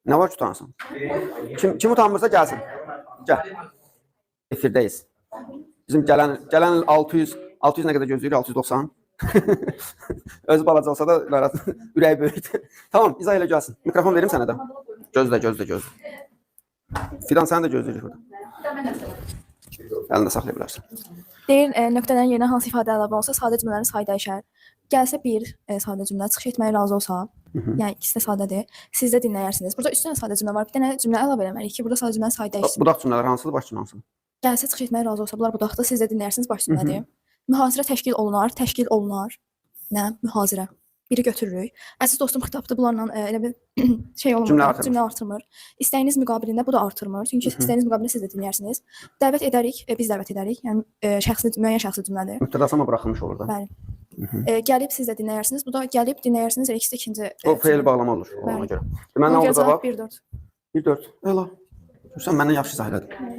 Nə var ki utansın? Kim utanmırsa gəlsin. Gəl. Efirdəyiz. Bizim gələn 600 nə qədər gözləyir? 690. Özü balaca olsa da ürəyi böyükdür. Tamam, izah elə gəlsin. Mikrofon verim sənə də. Gözlə. Fidan səni də gözləyir burada. Əlində saxlaya bilərsən. Deyir, nöqtədən yerinə hansı ifadə əlavə olsa, sadə cümlələrin sayı dəyişər. Gəlsə bir sadə cümlə, çıxış etməyə razı olsa, yəni ikisi də sadədir, siz də dinləyərsiniz. Burada 3 dənə sadə cümlə var, bir dənə cümlə əlavə eləməliyik ki, burada sadə cümlənin sayı dəyişsin. Budaq cümlələr hansıdır, baş cümlə hansıdır? Gəlsə çıxış etməyə razı olsa, bunlar budaqdır, siz də dinləyirsiniz, baş cümlədir. Mühazirə təşkil olunar. Nə? Mühazirə. Biri götürürük. Əziz dostum xitabdır, bunlarla elə bir şey olmur, cümlə artırmır. İstəyiniz müqabilində bu da artırmır. Çünki istəyiniz müqabilində siz də dinləyirsiniz. Dəvət edərik, biz dəvət edərik. Yəni müəyyən şəxsi cümlədir. Mübtədası amma buraxılmış olur da. Bəli. Gəlib siz də dinləyirsiniz. Bu da gəlib dinləyirsiniz, ikisi ikinci. O fe'l bağlama olur ona görə. Mən nə oldu cavab? 1-4. 1-4. Əla. Sən məndən yaxşı izah elədin.